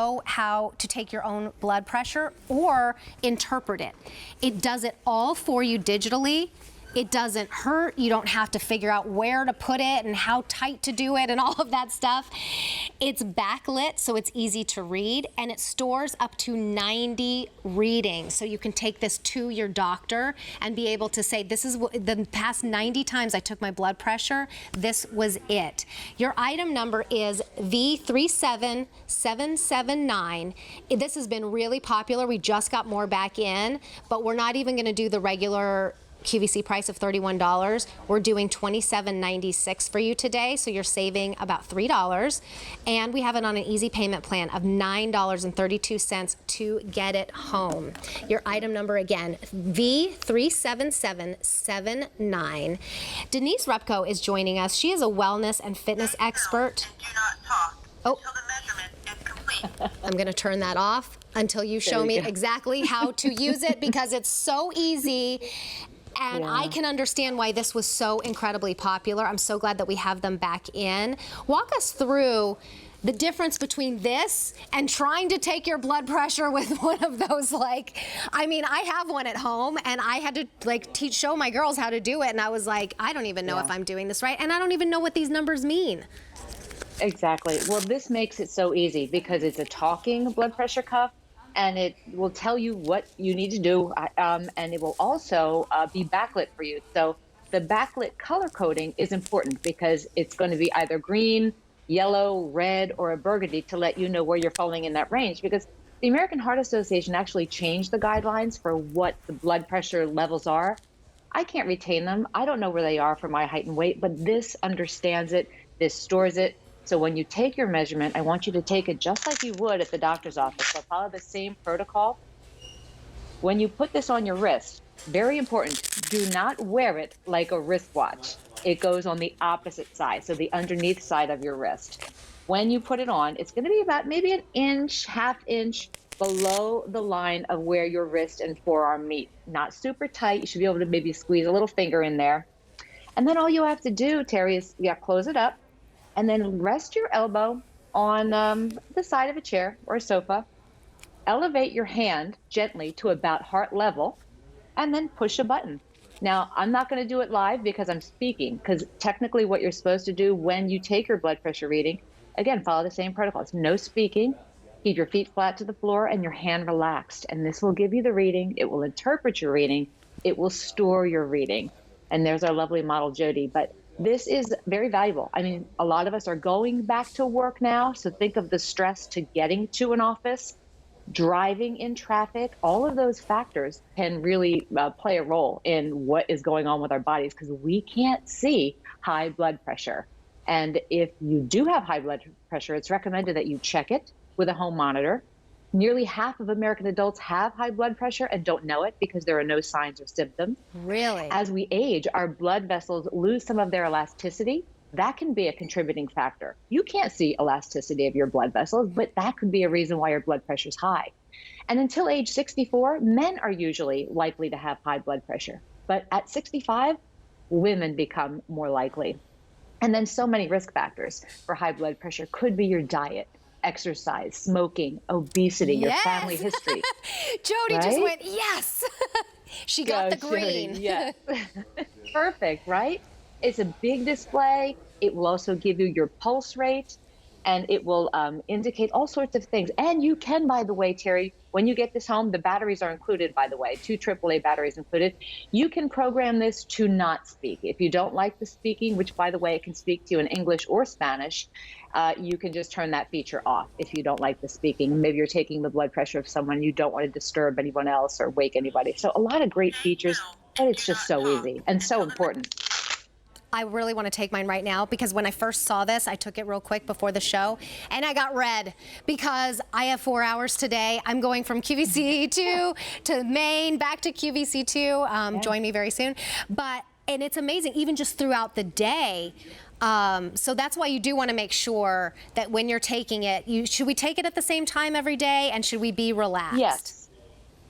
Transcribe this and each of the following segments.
know how to take your own blood pressure or interpret it. It does it all for you digitally. It doesn't hurt. You don't have to figure out where to put it and how tight to do it and all of that stuff. It's backlit, so it's easy to read, and it stores up to 90 readings. So you can take this to your doctor and be able to say, this is the past 90 times I took my blood pressure, this was it. Your item number is V37779. This has been really popular. We just got more back in, but we're not even going to do the regular QVC price of $31. We're doing $27.96 for you today, so you're saving about $3. And we have it on an easy payment plan of $9.32 to get it home. Your item number again, V37779. Denise Repko is joining us. She is a wellness and fitness expert. Do not talk until the measurement is complete. I'm going to turn that off until you show me exactly how to use it, because it's so easy. And I can understand why this was so incredibly popular. I'm so glad that we have them back in. Walk us through the difference between this and trying to take your blood pressure with one of those, I mean, I have one at home, and I had to show my girls how to do it, and I was like, I don't even know if I'm doing this right, and I don't even know what these numbers mean. Exactly. Well, this makes it so easy because it's a talking blood pressure cuff, and it will tell you what you need to do, and it will also be backlit for you. So the backlit color coding is important because it's going to be either green, yellow, red, or a burgundy to let you know where you're falling in that range, because the American Heart Association actually changed the guidelines for what the blood pressure levels are. I can't retain them. I don't know where they are for my height and weight, but this understands it, this stores it. So when you take your measurement, I want you to take it just like you would at the doctor's office. So follow the same protocol. When you put this on your wrist, very important, do not wear it like a wristwatch. It goes on the opposite side, so the underneath side of your wrist. When you put it on, it's going to be about maybe an inch, half inch below the line of where your wrist and forearm meet. Not super tight. You should be able to maybe squeeze a little finger in there. And then all you have to do, Terry, is close it up. And then rest your elbow on the side of a chair or a sofa. Elevate your hand gently to about heart level, and then push a button. Now, I'm not going to do it live because I'm speaking, because technically what you're supposed to do when you take your blood pressure reading, again, follow the same protocols. No speaking. Keep your feet flat to the floor and your hand relaxed. And this will give you the reading. It will interpret your reading. It will store your reading. And there's our lovely model, Jody. But this is very valuable. I mean, a lot of us are going back to work now, so think of the stress to getting to an office, driving in traffic. All of those factors can really play a role in what is going on with our bodies, because we can't see high blood pressure. And if you do have high blood pressure, it's recommended that you check it with a home monitor. Nearly half of American adults have high blood pressure and don't know it because there are no signs or symptoms. Really? As we age, our blood vessels lose some of their elasticity. That can be a contributing factor. You can't see elasticity of your blood vessels, but that could be a reason why your blood pressure is high. And until age 64, men are usually likely to have high blood pressure. But at 65, women become more likely. And then so many risk factors for high blood pressure could be your diet, exercise, smoking, obesity, your family history. Jody just went, yes. She got the green. Jody, yes. Perfect, right? It's a big display. It will also give you your pulse rate, and it will indicate all sorts of things. And you can, by the way, Terry, when you get this home, the batteries are included, by the way, 2 AAA batteries included. You can program this to not speak. If you don't like the speaking, which, by the way, it can speak to you in English or Spanish, you can just turn that feature off if you don't like the speaking. Maybe you're taking the blood pressure of someone, you don't want to disturb anyone else or wake anybody. So a lot of great features, but it's just so easy and so important. I really want to take mine right now, because when I first saw this, I took it real quick before the show, and I got red because I have 4 hours today. I'm going from QVC2 to Maine, back to QVC2. Join me very soon. And it's amazing, even just throughout the day. So that's why you do want to make sure that when you're taking it, should we take it at the same time every day, and should we be relaxed? Yes.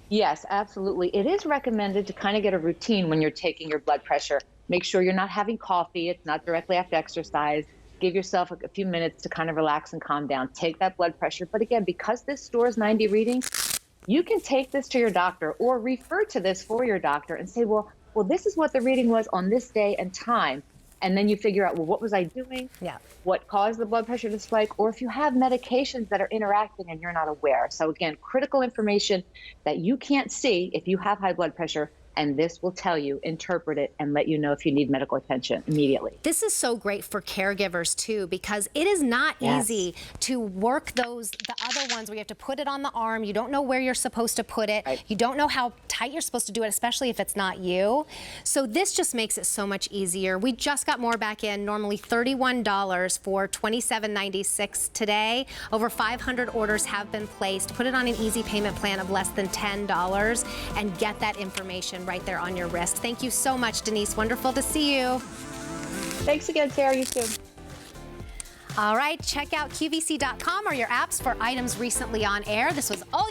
Yes, absolutely. It is recommended to kind of get a routine when you're taking your blood pressure. Make sure you're not having coffee. It's not directly after exercise. give yourself a few minutes to kind of relax and calm down. Take that blood pressure. But again, because this stores 90 readings, you can take this to your doctor or refer to this for your doctor and say, well, this is what the reading was on this day and time. And then you figure out, well, what was I doing? Yeah. What caused the blood pressure to spike? Or if you have medications that are interacting and you're not aware. So again, critical information that you can't see if you have high blood pressure. And this will tell you, interpret it, and let you know if you need medical attention immediately. This is so great for caregivers too, because it is not easy to work the other ones where you have to put it on the arm. You don't know where you're supposed to put it. Right. You don't know how tight you're supposed to do it, especially if it's not you. So this just makes it so much easier. We just got more back in, normally $31 for $27.96 today. Over 500 orders have been placed. Put it on an easy payment plan of less than $10 and get that information right there on your wrist. Thank you so much, Denise. Wonderful to see you. Thanks again, Sarah. You too. All right, check out QVC.com or your apps for items recently on air. This was all